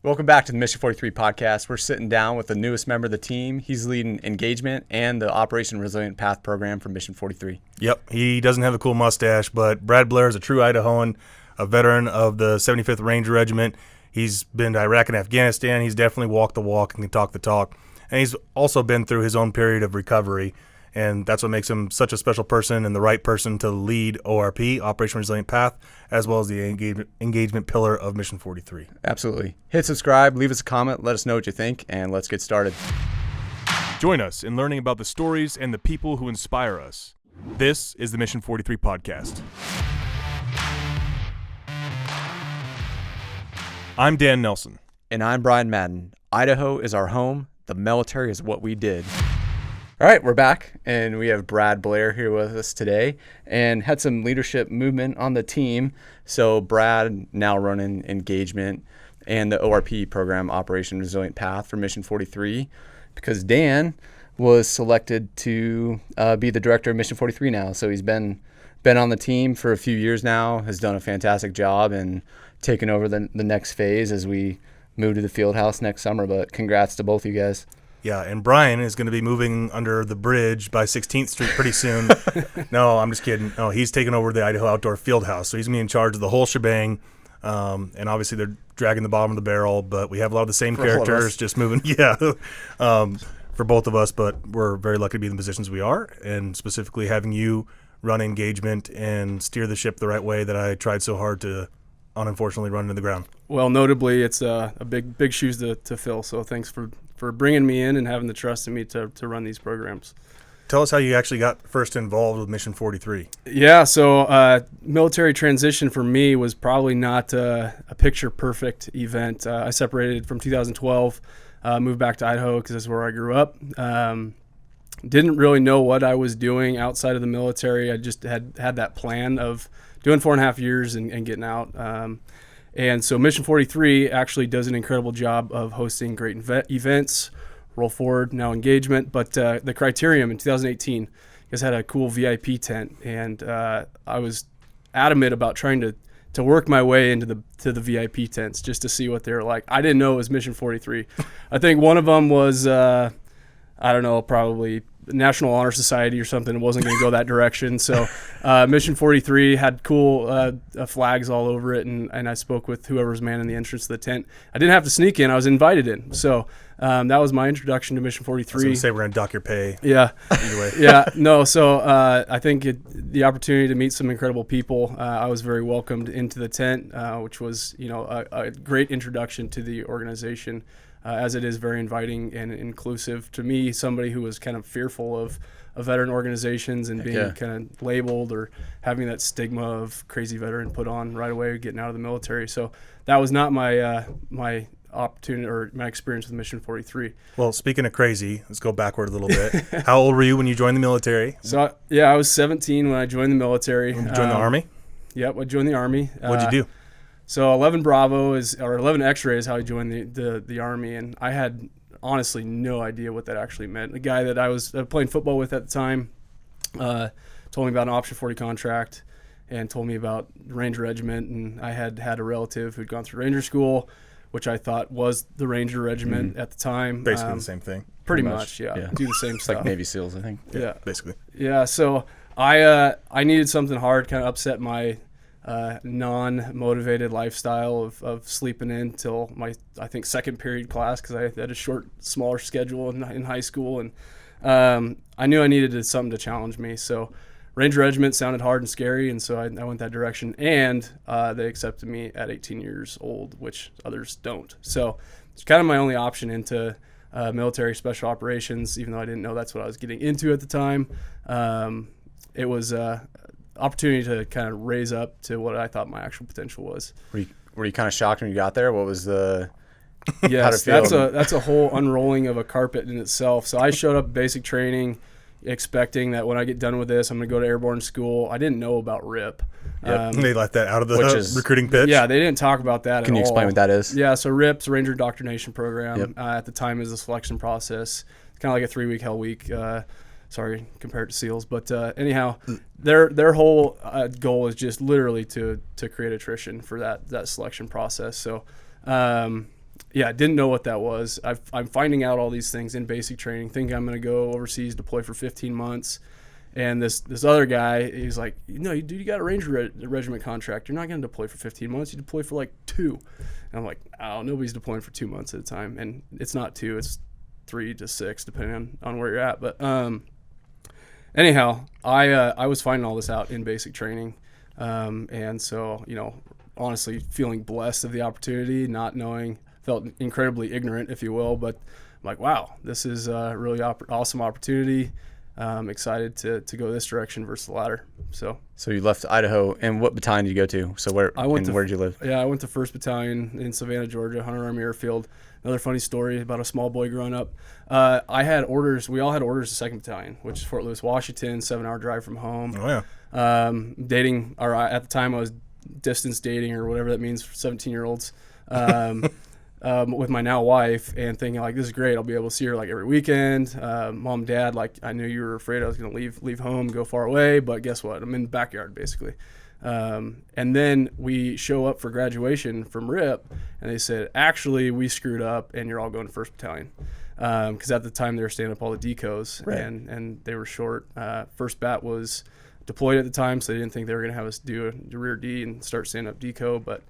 Welcome back to the Mission 43 podcast. We're sitting down with the newest member of the team. He's leading engagement and the Operation Resilient Path program for Mission 43. Yep, he doesn't have a cool mustache, but Brad Blair is a true Idahoan, a veteran of the 75th Ranger Regiment. He's been to Iraq and Afghanistan. He's definitely walked the walk and can talk the talk. And he's also been through his own period of recovery, and that's what makes him such a special person and the right person to lead ORP, Operation Resilient Path, as well as the engagement pillar of Mission 43. Absolutely. Hit subscribe, leave us a comment, let us know what you think, and let's get started. Join us in learning about the stories and the people who inspire us. This is the Mission 43 podcast. I'm Dan Nelson. And I'm Brian Madden. Idaho is our home. The military is what we did. All right, we're back, and we have Brad Blair here with us today, and had some leadership movement on the team. So Brad now running engagement and the ORP program, Operation Resilient Path for Mission 43, because Dan was selected to be the director of Mission 43 now. So he's been on the team for a few years now, has done a fantastic job, and taken over the next phase as we move to the field house next summer. But congrats to both of you guys. Yeah, and Brian is going to be moving under the bridge by 16th Street pretty soon. No, I'm just kidding. No, he's taking over the Idaho Outdoor Field House, so he's going to be in charge of the whole shebang. And obviously they're dragging the bottom of the barrel, but we have a lot of the same characters just moving. Yeah, for both of us, but we're very lucky to be in the positions we are, and specifically having you run engagement and steer the ship the right way that I tried so hard to unfortunately run into the ground. Well, notably, it's a big shoes to fill, so thanks for bringing me in and having the trust in me to run these programs. Tell us how you actually got first involved with Mission 43. Yeah, so military transition for me was probably not a picture-perfect event. I separated from 2012, moved back to Idaho because that's where I grew up. Didn't really know what I was doing outside of the military. I just had that plan of doing 4.5 years and getting out. And so Mission 43 actually does an incredible job of hosting great events, roll forward, now engagement. But the Criterium in 2018, you guys had a cool VIP tent, and I was adamant about trying to work my way into the VIP tents just to see what they were like. I didn't know it was Mission 43. I think one of them was, I don't know, probably National Honor Society or something. It wasn't going to go that direction. So Mission 43 had cool flags all over it, and I spoke with whoever was manning the entrance to the tent. I didn't have to sneak in. I was invited in. So that was my introduction to Mission 43. I was going to say we're going to dock your pay. Yeah. Either way. Yeah. No, so I think the opportunity to meet some incredible people, I was very welcomed into the tent, which was a great introduction to the organization. As it is very inviting and inclusive. To me, somebody who was kind of fearful of veteran organizations and being kind of labeled or having that stigma of crazy veteran put on right away getting out of the military. So that was not my opportunity or my experience with Mission 43. Well, speaking of crazy, let's go backward a little bit. How old were you when you joined the military? So, I was 17 when I joined the military. When you joined the Army? Yep, I joined the Army. What'd you do? So 11 Bravo or 11 X-ray is how I joined the Army, and I had honestly no idea what that actually meant. The guy that I was playing football with at the time told me about an Option 40 contract and told me about the Ranger Regiment, and I had a relative who'd gone through Ranger School, which I thought was the Ranger Regiment at the time. Basically the same thing. Pretty much, yeah. Do the same stuff. Like Navy SEALs, I think. Yeah. Basically. Yeah, so I needed something hard, kind of upset my non-motivated lifestyle of sleeping in till my, I think, second period class because I had a smaller schedule in high school, and I knew I needed something to challenge me. So Ranger Regiment sounded hard and scary, and so I went that direction, and they accepted me at 18 years old, which others don't. So it's kind of my only option into military special operations, even though I didn't know that's what I was getting into at the time. It was opportunity to kind of raise up to what I thought my actual potential was. Were you kind of shocked when you got there? What was the Yes, that's a whole unrolling of a carpet in itself. So I showed up basic training expecting that when I get done with this, I'm going to go to airborne school. I didn't know about RIP. Yep. They left that out of the recruiting pitch? Yeah, they didn't talk about that at all. Can you explain what that is? Yeah, so RIP's Ranger Indoctrination Program. At the time is the selection process. It's kind of like a 3-week hell week. Sorry, compared to SEALs. But anyhow, their whole goal is just literally to create attrition for that selection process. So Yeah, didn't know what that was. I'm finding out all these things in basic training, thinking I'm going to go overseas, deploy for 15 months. And this other guy, he's like, no, dude, you got a Ranger regiment contract. You're not going to deploy for 15 months. You deploy for like 2. And I'm like, oh, nobody's deploying for 2 months at a time. And it's not 2, it's 3 to 6, depending on where you're at. But anyhow, I was finding all this out in basic training. And so, honestly, feeling blessed of the opportunity, not knowing, felt incredibly ignorant, if you will. But I'm like, wow, this is a really awesome opportunity. Excited to go this direction versus the latter. So you left Idaho, and what battalion did you go to? So where did you live? Yeah, I went to 1st Battalion in Savannah, Georgia, Hunter Army Airfield. Another funny story about a small boy growing up. I had orders. We all had orders to 2nd Battalion, which is Fort Lewis, Washington, 7-hour drive from home. Oh yeah. Dating, or at the time I was distance dating or whatever that means for 17-year-olds. With my now wife, and thinking like, this is great. I'll be able to see her like every weekend. Mom, Dad, like, I knew you were afraid I was going to leave home, go far away, but guess what? I'm in the backyard basically. And then we show up for graduation from RIP, and they said, actually, we screwed up, and you're all going to 1st Battalion. Because at the time they were standing up all the decos, right. and they were short. 1st Bat was deployed at the time, so they didn't think they were going to have us do a rear D and start standing up deco, but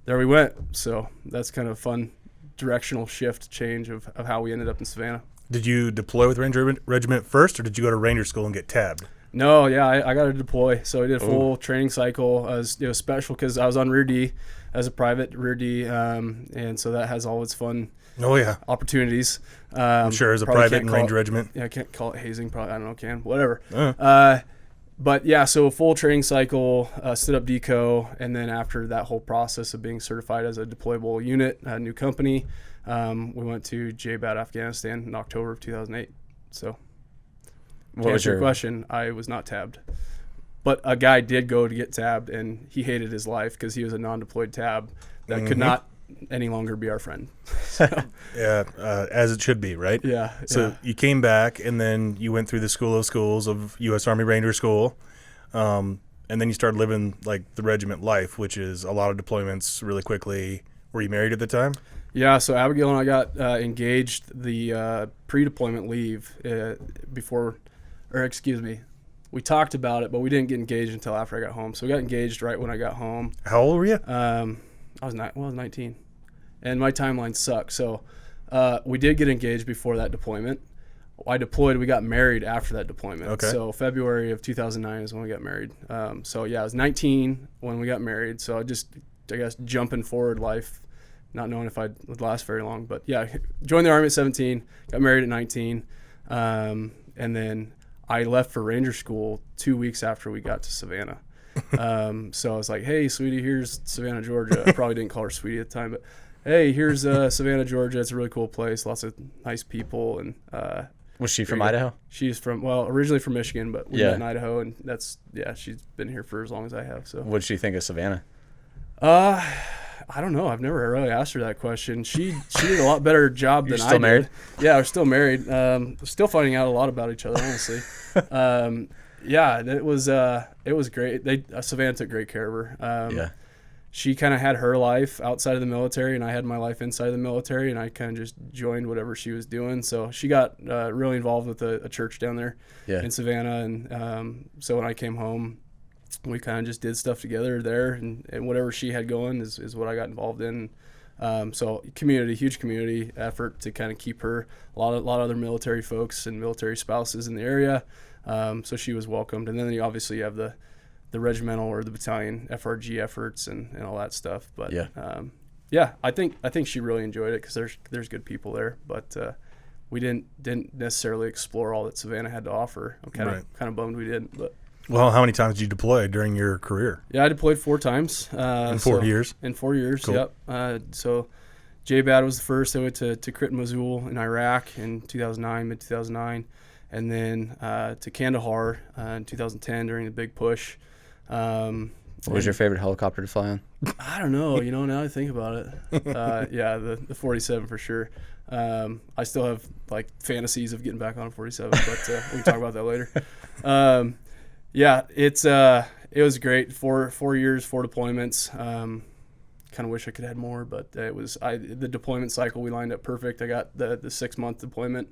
there we went. So that's kind of a fun directional shift change of how we ended up in Savannah. Did you deploy with Ranger Regiment first, or did you go to Ranger School and get tabbed? No, yeah, I got to deploy. So I did a full training cycle. It was special because I was on rear D as a private rear D, and so that has all its fun opportunities. I'm sure as a private in Ranger Regiment. Yeah, I can't call it hazing. Probably, I don't know, whatever. Uh-huh. But yeah, so a full training cycle, stood up deco, and then after that whole process of being certified as a deployable unit, a new company, we went to JBAT Afghanistan in October of 2008. So to answer your question, I was not tabbed. But a guy did go to get tabbed, and he hated his life because he was a non-deployed tab that could not any longer be our friend. So, yeah, as it should be, right? Yeah. So you came back, and then you went through the School of Schools of U.S. Army Ranger School, and then you started living like the regiment life, which is a lot of deployments really quickly. Were you married at the time? Yeah, so Abigail and I got engaged the pre-deployment leave we talked about it, but we didn't get engaged until after I got home. So we got engaged right when I got home. How old were you? I was 19, and my timeline sucked. So we did get engaged before that deployment. I deployed. We got married after that deployment. Okay. So February of 2009 is when we got married. So yeah, I was 19 when we got married. So I guess jumping forward life, not knowing if I would last very long. But yeah, joined the Army at 17, got married at 19, and then I left for Ranger School 2 weeks after we got to Savannah. So I was like, hey, sweetie, here's Savannah, Georgia. I probably didn't call her sweetie at the time, but hey, here's Savannah, Georgia. It's a really cool place, lots of nice people. And was she from Idaho? She's originally from Michigan, but we met in Idaho, and she's been here for as long as I have. So what did she think of Savannah? I don't know. I've never really asked her that question. She did a lot better job than I did. Still married? Yeah, we're still married. Still finding out a lot about each other, honestly. Yeah, it was great. Savannah took great care of her. She kind of had her life outside of the military, and I had my life inside of the military, and I kind of just joined whatever she was doing. So she got really involved with a church down there in Savannah, and so when I came home, we kind of just did stuff together there, and whatever she had going is what I got involved in. So huge community effort to kind of keep her, a lot of other military folks and military spouses in the area. So she was welcomed. And then you obviously have the regimental or the battalion FRG efforts and all that stuff. But I think she really enjoyed it because there's good people there. But we didn't necessarily explore all that Savannah had to offer. I'm kind of bummed we didn't. But well, how many times did you deploy during your career? Yeah, I deployed 4 times. In 4 years? In 4 years, cool. Yep. So JBAT was the first. I went to Crit Mosul in Iraq in 2009, mid-2009, and then to Kandahar in 2010 during the big push. What was your favorite helicopter to fly on? I don't know. Now I think about it. The 47 for sure. I still have like fantasies of getting back on a 47, but we can talk about that later. Yeah, it was great. 4 years, 4 deployments. kind of wish I could have had more, but the deployment cycle, we lined up perfect. I got the 6-month deployment,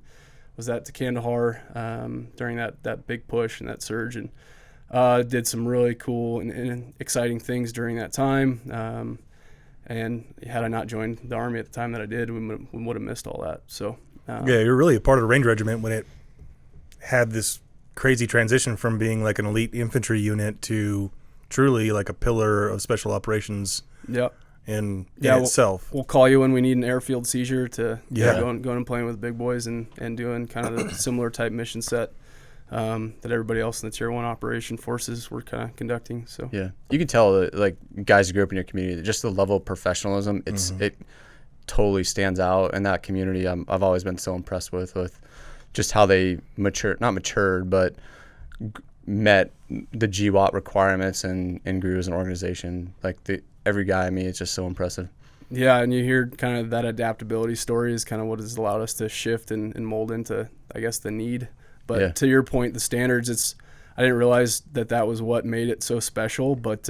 was that to Kandahar during that big push and that surge, and did some really cool and exciting things during that time. And had I not joined the Army at the time that I did, we would have missed all that. So yeah, you're really a part of the Range Regiment when it had this crazy transition from being like an elite infantry unit to truly like a pillar of special operations. Yep. in itself. We'll call you when we need an airfield seizure to going and playing with the big boys and doing kind of the similar type mission set that everybody else in the Tier 1 operation forces were kind of conducting. So yeah, you can tell that, like, guys who grew up in your community, just the level of professionalism, it totally stands out in that community. I've always been so impressed with just how they not matured, but met the GWAT requirements and grew as an organization. Like every guy, I mean, it's just so impressive. Yeah, and you hear kind of that adaptability story is kind of what has allowed us to shift and mold into, I guess, the need. But to your point, the standards, I didn't realize that was what made it so special. But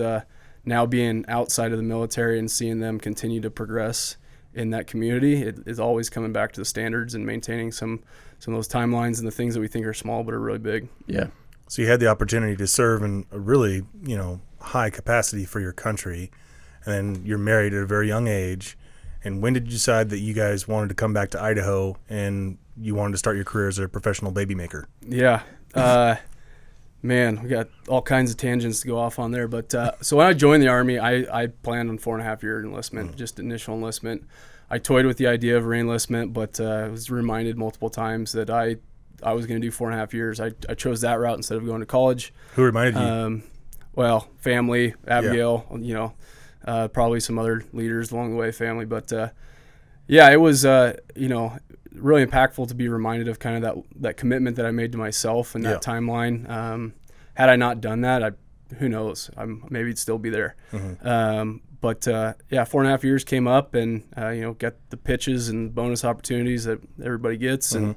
now being outside of the military and seeing them continue to progress in that community, it is always coming back to the standards and maintaining some of those timelines and the things that we think are small but are really big. Yeah. So you had the opportunity to serve in a really, high capacity for your country, and then you're married at a very young age. And when did you decide that you guys wanted to come back to Idaho and you wanted to start your career as a professional baby maker? Yeah. Man, we got all kinds of tangents to go off on there. But so when I joined the Army, I planned on 4.5-year enlistment, just initial enlistment. I toyed with the idea of re-enlistment, but I was reminded multiple times that I was going to do 4.5 years. I chose that route instead of going to college. Who reminded you? Well, family, Abigail, probably some other leaders along the way, family. But it was, really impactful to be reminded of kind of that commitment that I made to myself and that timeline. Had I not done that, who knows? Maybe I'd still be there. But 4.5 years came up, and got the pitches and bonus opportunities that everybody gets, and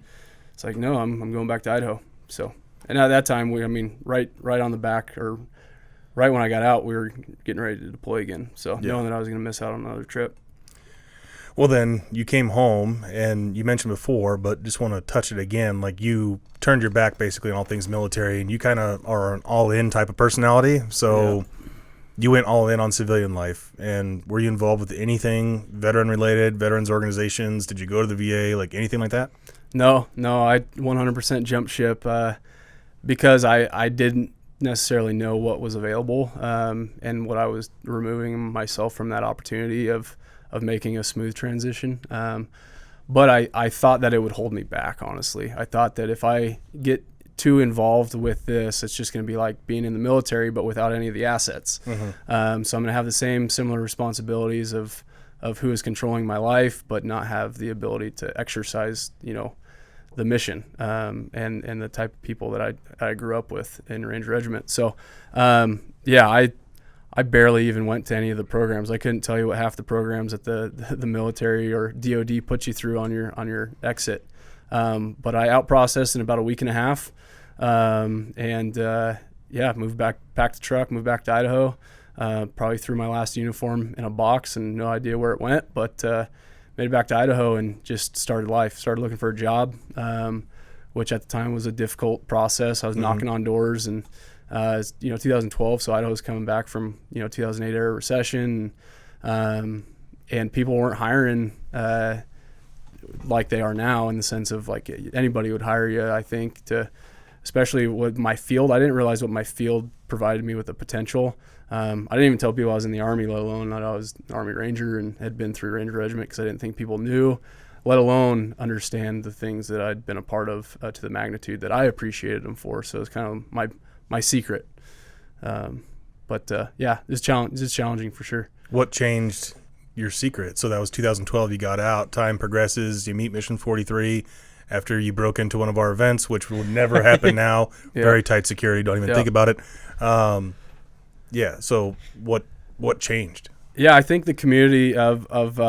it's like, no, I'm going back to Idaho. So, and at that time, right on the back, or right when I got out, we were getting ready to deploy again. So knowing that I was going to miss out on another trip. Well, then you came home, and you mentioned before, but just want to touch it again. Like, you turned your back basically on all things military, and you kind of are an all-in type of personality. So you went all in on civilian life. And were you involved with anything veteran-related, veterans organizations? Did you go to the VA, like anything like that? No, I 100% jumped ship because I didn't necessarily know what was available and what I was removing myself from that opportunity of making a smooth transition. But I thought that it would hold me back, honestly. I thought that if I get too involved with this, it's just going to be like being in the military, but without any of the assets. So I'm going to have the similar responsibilities of who is controlling my life, but not have the ability to exercise, the mission and the type of people that I grew up with in Ranger Regiment. So, I barely even went to any of the programs. I couldn't tell you what half the programs that the military or DOD puts you through on your exit. But I out-processed in about a week and a half, moved back, packed the truck, moved back to Idaho. Probably threw my last uniform in a box and no idea where it went, but made it back to Idaho and just started life. Started looking for a job, which at the time was a difficult process. I was knocking on doors, and 2012, so Idaho was coming back from 2008 era recession, and people weren't hiring like they are now, in the sense of like anybody would hire you, I think, especially with my field. I didn't realize what my field provided me with the potential. I didn't even tell people I was in the Army, let alone that I was an Army Ranger and had been through Ranger Regiment, because I didn't think people knew, let alone understand the things that I'd been a part of to the magnitude that I appreciated them for. So it's kind of my secret. It's challenging for sure. What changed your secret? So that was 2012. You got out. Time progresses. You meet Mission 43 after you broke into one of our events, which will never happen now. Very tight security. Don't even think about it. So what changed? Yeah, I think the community of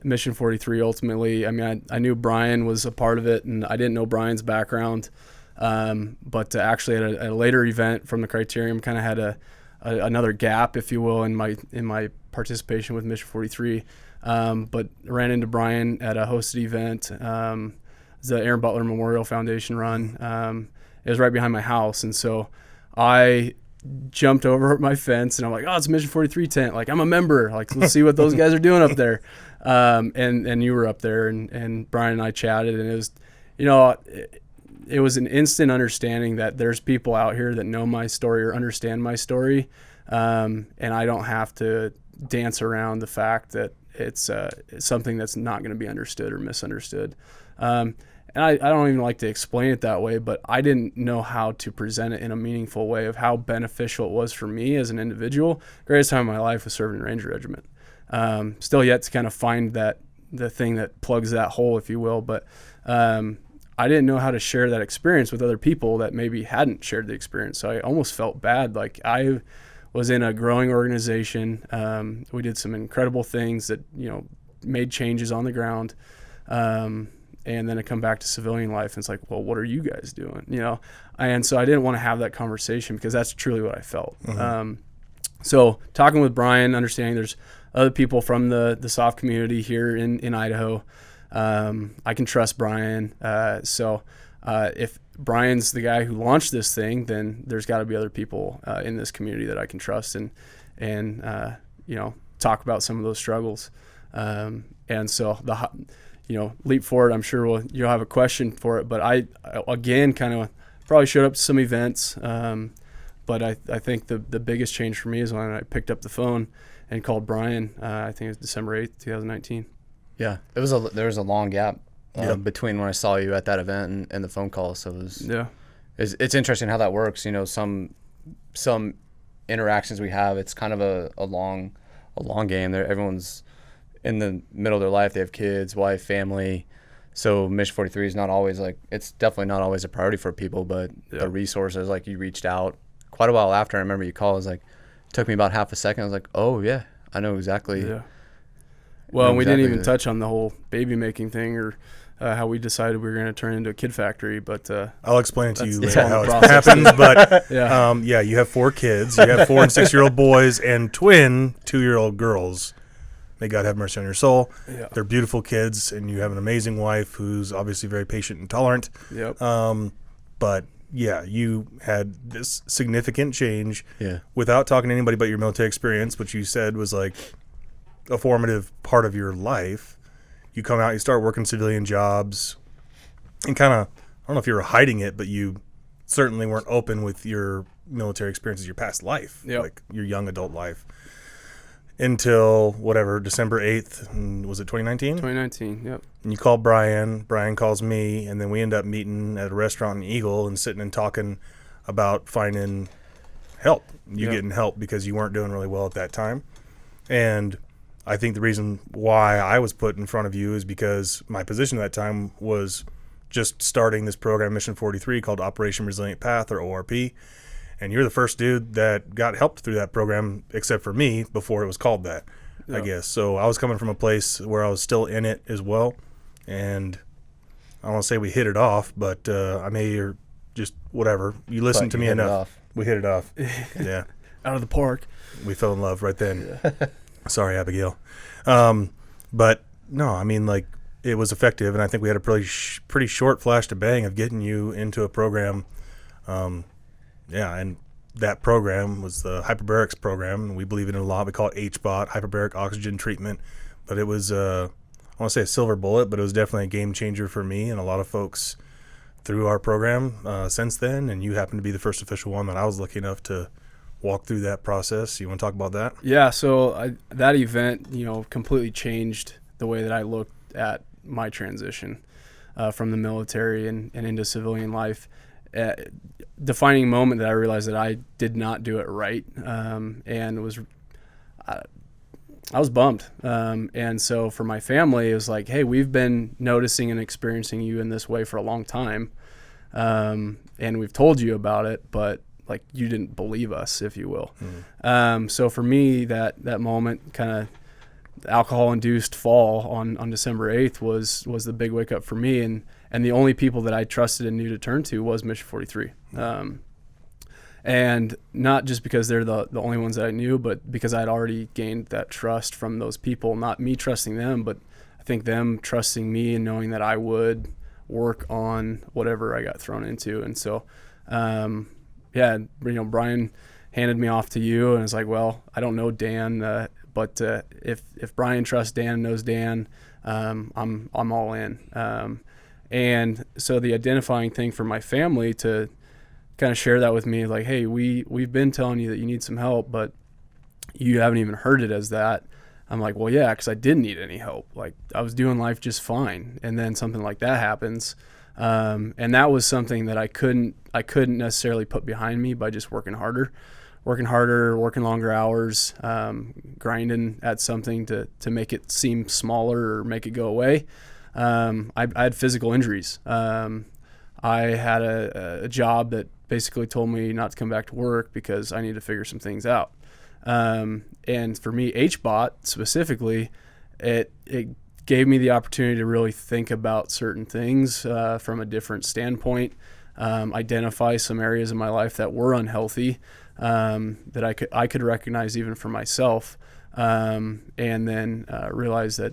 Mission 43 ultimately, I mean, I knew Brian was a part of it, and I didn't know Brian's background. But actually at a later event from the Criterium, kind of had another gap, if you will, in my participation with Mission 43. But ran into Brian at a hosted event, the Aaron Butler Memorial Foundation run. It was right behind my house, and so I jumped over my fence, and I'm like, oh, it's a Mission 43 tent. Like, I'm a member. Like, let's see what those guys are doing up there. And you were up there, and Brian and I chatted, and it was, it was an instant understanding that there's people out here that know my story or understand my story, and I don't have to dance around the fact that it's something that's not going to be understood or misunderstood. And I don't even like to explain it that way, but I didn't know how to present it in a meaningful way of how beneficial it was for me as an individual. Greatest time of my life was serving in the Ranger Regiment. Still yet to kind of find the thing that plugs that hole, if you will. But I didn't know how to share that experience with other people that maybe hadn't shared the experience. So I almost felt bad. Like, I was in a growing organization. We did some incredible things that, made changes on the ground. And then I come back to civilian life, and it's like, well, what are you guys doing? And so I didn't want to have that conversation because that's truly what I felt. Mm-hmm. So talking with Brian, understanding there's other people from the SOF community here in Idaho. I can trust Brian. So if Brian's the guy who launched this thing, then there's got to be other people in this community that I can trust and talk about some of those struggles. And so leap forward, I'm sure you'll have a question for it, but I again kind of probably showed up to some events, but I think the biggest change for me is when I picked up the phone and called Brian. I think it was December 8th, 2019. Yeah, there was a long gap between when I saw you at that event and the phone call. So it's interesting how that works. Some interactions we have, it's kind of a long game. Everyone's in the middle of their life. They have kids, wife, family. So Mission 43 is not always it's definitely not always a priority for people, but the resources, like, you reached out quite a while after. I remember you called. It was like, it took me about half a second. I was like, oh yeah, I know exactly. Yeah. Well, we didn't even touch on the whole baby making thing or how we decided we were going to turn into a kid factory, but I'll explain it to you later how it happens. But you have 4 kids. You have 4 and 6-year-old boys and twin 2-year-old girls. May God have mercy on your soul. Yeah. They're beautiful kids, and you have an amazing wife who's obviously very patient and tolerant. Yep. But yeah, you had this significant change without talking to anybody about your military experience, which you said was like a formative part of your life. You come out, you start working civilian jobs, and kind of, I don't know if you were hiding it, but you certainly weren't open with your military experiences, your past life, like your young adult life. Until December 8th, was it 2019? 2019, yep. And you call Brian calls me, and then we end up meeting at a restaurant in Eagle and sitting and talking about finding help. You getting help because you weren't doing really well at that time. And I think the reason why I was put in front of you is because my position at that time was just starting this program, Mission 43, called Operation Resilient Path, or ORP. And you're the first dude that got helped through that program, except for me, before it was called that, I guess. So I was coming from a place where I was still in it as well. And I don't want to say we hit it off, but I may or just whatever. You listened to me enough. We hit it off. Yeah. Out of the park. We fell in love right then. Yeah. Sorry, Abigail. But no, I mean, like, it was effective. And I think we had a pretty short flash to bang of getting you into a program. And that program was the Hyperbarics Program. We believe in it a lot. We call it HBOT, Hyperbaric Oxygen Treatment. But it was, I want to say a silver bullet, but it was definitely a game changer for me and a lot of folks through our program since then. And you happen to be the first official one that I was lucky enough to walk through that process. You want to talk about that? Yeah, so that event, completely changed the way that I looked at my transition from the military and into civilian life. Defining moment that I realized that I did not do it right, and I was bummed. And so for my family, it was like, hey, we've been noticing and experiencing you in this way for a long time, and we've told you about it, but like, you didn't believe us, if you will. Mm-hmm. So for me, that moment, kind of alcohol-induced fall on December 8th was the big wake up for me, and the only people that I trusted and knew to turn to was Mission 43. And not just because they're the only ones that I knew, but because I'd already gained that trust from those people, not me trusting them, but I think them trusting me and knowing that I would work on whatever I got thrown into. And so, Brian handed me off to you and was like, well, I don't know Dan, but if Brian trusts Dan and knows Dan, I'm all in. And so the identifying thing for my family to kind of share that with me, like, hey, we've been telling you that you need some help, but you haven't even heard it as that. I'm like, well, yeah, because I didn't need any help. Like, I was doing life just fine, and then something like that happens, and that was something that I couldn't necessarily put behind me by just working harder, working longer hours, grinding at something to make it seem smaller or make it go away. I had physical injuries. I had a job that basically told me not to come back to work because I need to figure some things out. And for me, HBOT specifically, it gave me the opportunity to really think about certain things from a different standpoint, identify some areas in my life that were unhealthy, that I could recognize even for myself, and then realize that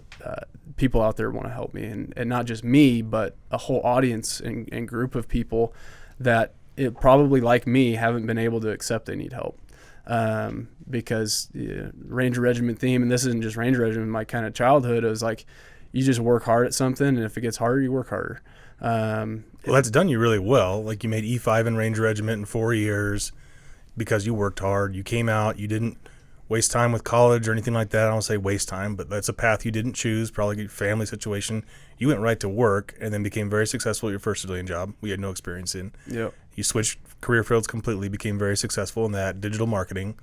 people out there want to help me, and not just me, but a whole audience and group of people that it probably, like me, haven't been able to accept they need help. Because Ranger Regiment theme, and this isn't just Ranger Regiment, my kind of childhood, it was like, you just work hard at something, and if it gets harder, you work harder. Well, that's done you really well. Like, you made E5 in Ranger Regiment in 4 years because you worked hard. You came out, you didn't waste time with college or anything like that. I don't say waste time, but that's a path you didn't choose, probably your family situation. You went right to work and then became very successful at your first civilian job we had no experience in. Yep. You switched career fields completely, became very successful in that digital marketing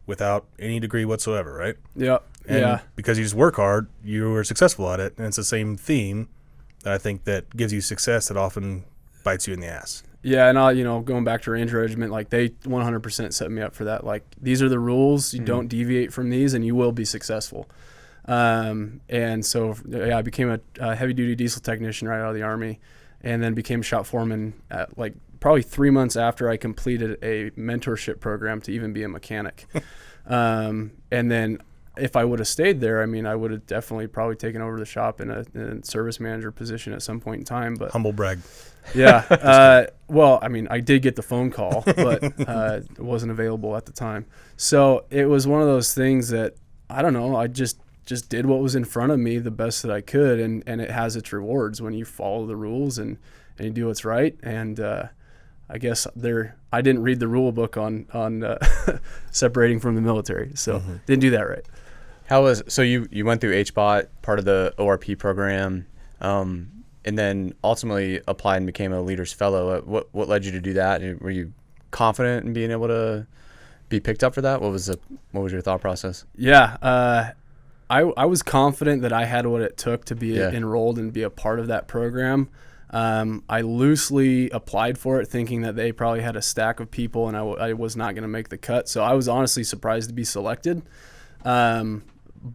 without any degree whatsoever, right? Yep. And yeah. because you just work hard, you were successful at it. And it's the same theme that I think that gives you success that often bites you in the ass. Yeah, and going back to Ranger Regiment, like, they 100% set me up for that. Like, these are the rules. You don't deviate from these, and you will be successful. And so, I became a heavy-duty diesel technician right out of the Army, and then became shop foreman at, like, probably 3 months after I completed a mentorship program to even be a mechanic. And then if I would have stayed there, I mean, I would have definitely probably taken over the shop in a service manager position at some point in time. But humble brag. Yeah. Well, I mean, I did get the phone call, but it wasn't available at the time. So it was one of those things that, I don't know, I just did what was in front of me the best that I could, and it has its rewards when you follow the rules and you do what's right. And I guess I didn't read the rule book on separating from the military, so didn't do that right. So you went through HBOT, part of the ORP program, and then ultimately applied and became a Leaders Fellow. What led you to do that? Were you confident in being able to be picked up for that? What was your thought process? Yeah, I was confident that I had what it took to be enrolled and be a part of that program. I loosely applied for it, thinking that they probably had a stack of people, and I was not going to make the cut. So I was honestly surprised to be selected.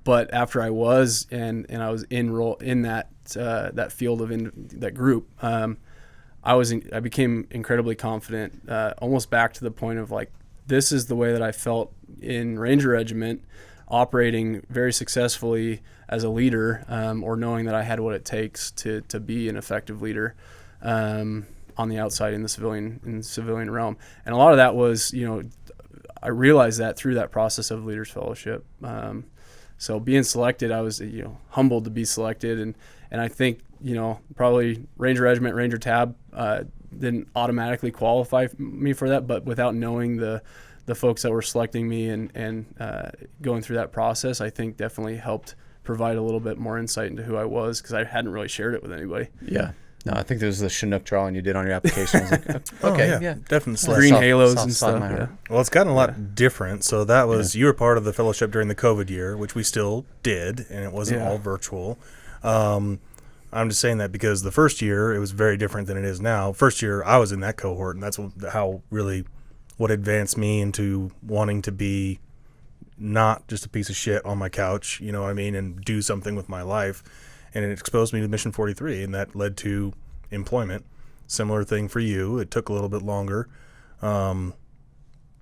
But after I was, and I was enrolled in that field of that group, I became incredibly confident, almost back to the point of, like, this is the way that I felt in Ranger Regiment, operating very successfully as a leader, or knowing that I had what it takes to be an effective leader on the outside in the civilian realm. And a lot of that was, I realized that through that process of Leaders Fellowship. So being selected, I was humbled to be selected, and I think probably Ranger Regiment, Ranger Tab didn't automatically qualify me for that, but without knowing the folks that were selecting me and going through that process, I think definitely helped provide a little bit more insight into who I was, because I hadn't really shared it with anybody. Yeah. No, I think there was the Chinook drawing you did on your application. I was like, okay, yeah. Definitely. Green halos and stuff. Yeah. Well, it's gotten a lot different. So that was, you were part of the fellowship during the COVID year, which we still did, and it wasn't all virtual. I'm just saying that because the first year, it was very different than it is now. First year, I was in that cohort, and that's what advanced me into wanting to be not just a piece of shit on my couch, you know what I mean, and do something with my life. And it exposed me to Mission 43, and that led to employment. Similar thing for you. It took a little bit longer.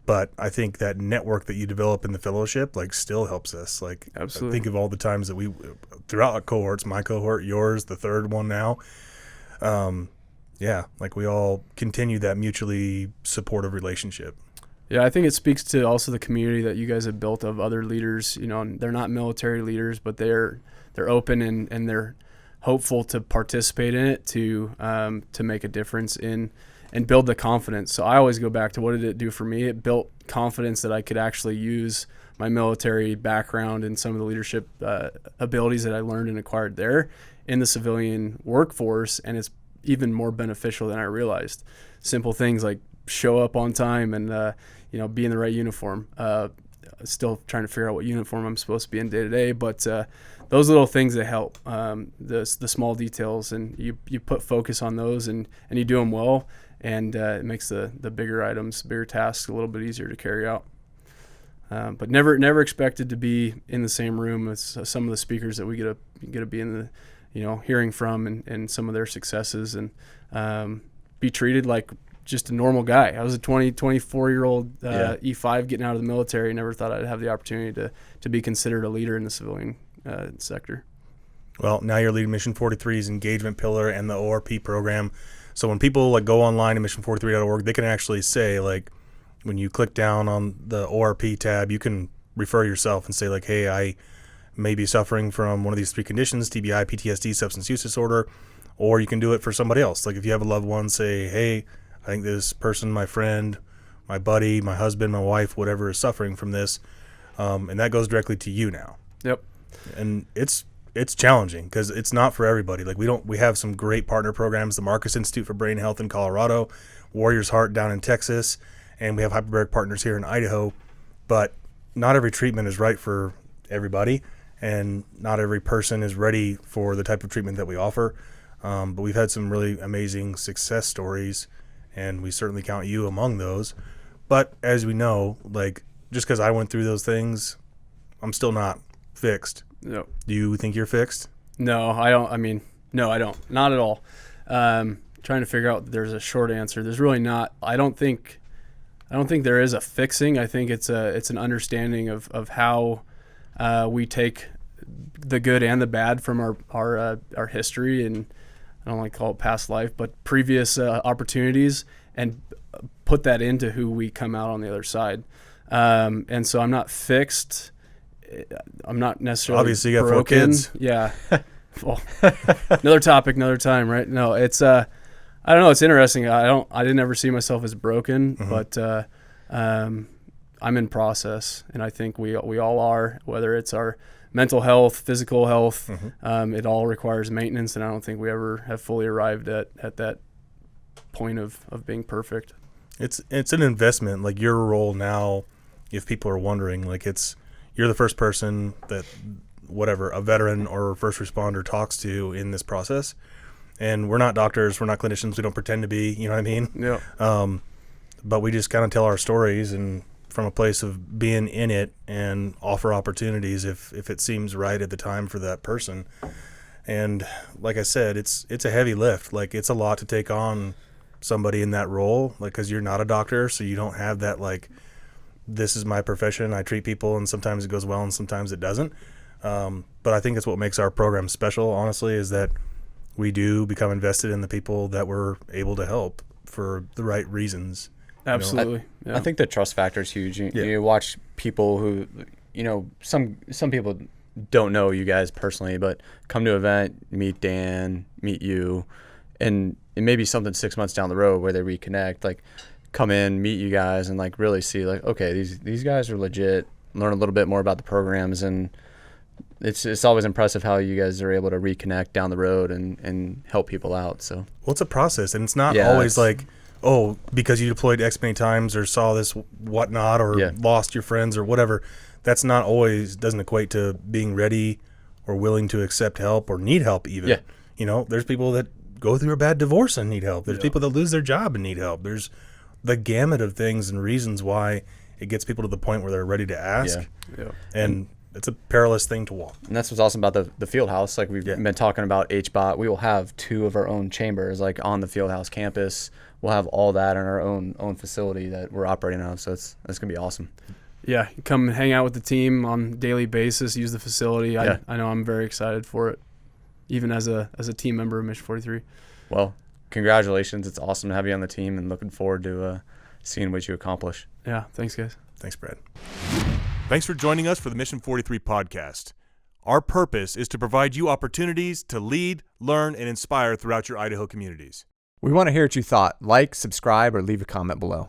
But I think that network that you develop in the fellowship, like, still helps us. Like, Absolutely. think of all the times that we, throughout cohorts, my cohort, yours, the third one now. Yeah, like, we all continue that mutually supportive relationship. Yeah, I think it speaks to also the community that you guys have built of other leaders. You know, and they're not military leaders, but they're open and they're hopeful to participate in it to make a difference in and build the confidence. So I always go back to, what did it do for me? It built confidence that I could actually use my military background and some of the leadership abilities that I learned and acquired there in the civilian workforce, and it's even more beneficial than I realized. Simple things like show up on time and be in the right uniform. Still trying to figure out what uniform I'm supposed to be in day to day, but those little things that help, the small details, and you put focus on those and you do them well, and it makes the bigger items, bigger tasks a little bit easier to carry out. But never expected to be in the same room as some of the speakers that we get to be in the, hearing from and some of their successes, and be treated like just a normal guy. I was a 24-year-old E5 getting out of the military. Never thought I'd have the opportunity to be considered a leader in the civilian sector. Well, now you're leading Mission 43's engagement pillar and the ORP program. So when people like go online to mission43.org, they can actually say, like, when you click down on the ORP tab, you can refer yourself and say, like, hey, I may be suffering from one of these three conditions: TBI, PTSD, substance use disorder. Or you can do it for somebody else. Like, if you have a loved one, say, hey, I think this person, my friend, my buddy, my husband, my wife, whatever, is suffering from this, and that goes directly to you now. Yep. And it's challenging because it's not for everybody. Like, we have some great partner programs: the Marcus Institute for Brain Health in Colorado, Warrior's Heart down in Texas, and we have hyperbaric partners here in Idaho. But not every treatment is right for everybody, and not every person is ready for the type of treatment that we offer. But we've had some really amazing success stories, and we certainly count you among those. But as we know, like, just because I went through those things, I'm still not fixed. No. Do you think you're fixed? No, I don't. No, I don't. Not at all. Trying to figure out, there's a short answer. There's really not. I don't think there is a fixing. I think it's an understanding of how we take the good and the bad from our history, and I don't like to call it past life, but previous opportunities, and put that into who we come out on the other side. And so I'm not fixed. I'm not necessarily obviously you got broken. 4 kids. Yeah. Well, another topic, another time, right? No, it's I don't know. It's interesting. I didn't ever see myself as broken, but I'm in process, and I think we all are. Whether it's our mental health, physical health, it all requires maintenance, and I don't think we ever have fully arrived at that point of being perfect. It's an investment. Like, your role now, if people are wondering, like, you're the first person that a veteran or first responder talks to in this process. And we're not doctors, we're not clinicians, we don't pretend to be, you know what I mean? Yeah. But we just kind of tell our stories, and from a place of being in it, and offer opportunities if it seems right at the time for that person. And like I said, it's a heavy lift. Like, it's a lot to take on somebody in that role, like, because you're not a doctor, so you don't have that, like, this is my profession, I treat people, and sometimes it goes well and sometimes it doesn't. But I think that's what makes our program special, honestly, is that we do become invested in the people that we're able to help for the right reasons. Absolutely. I think the trust factor is huge. You watch people who, some people don't know you guys personally, but come to an event, meet Dan, meet you, and it may be something 6 months down the road where they reconnect, like, come in, meet you guys, and, like, really see, like, okay, these guys are legit, learn a little bit more about the programs, and it's always impressive how you guys are able to reconnect down the road and help people out. So, well, it's a process, and it's not always like, oh, because you deployed X many times or saw this whatnot or lost your friends or whatever. That's not always, doesn't equate to being ready or willing to accept help or need help even. Yeah. There's people that go through a bad divorce and need help. There's people that lose their job and need help. There's the gamut of things and reasons why it gets people to the point where they're ready to ask. And it's a perilous thing to walk. And that's what's awesome about the field house. Like we've been talking about HBOT. We will have 2 of our own chambers, like on the field house campus. We'll have all that in our own facility that we're operating out of. So it's gonna be awesome. Yeah, come hang out with the team on a daily basis. Use the facility. I know I'm very excited for it, even as a team member of Mission 43. Well, congratulations. It's awesome to have you on the team, and looking forward to seeing what you accomplish. Yeah, thanks, guys. Thanks, Brad. Thanks for joining us for the Mission 43 podcast. Our purpose is to provide you opportunities to lead, learn, and inspire throughout your Idaho communities. We want to hear what you thought. Like, subscribe, or leave a comment below.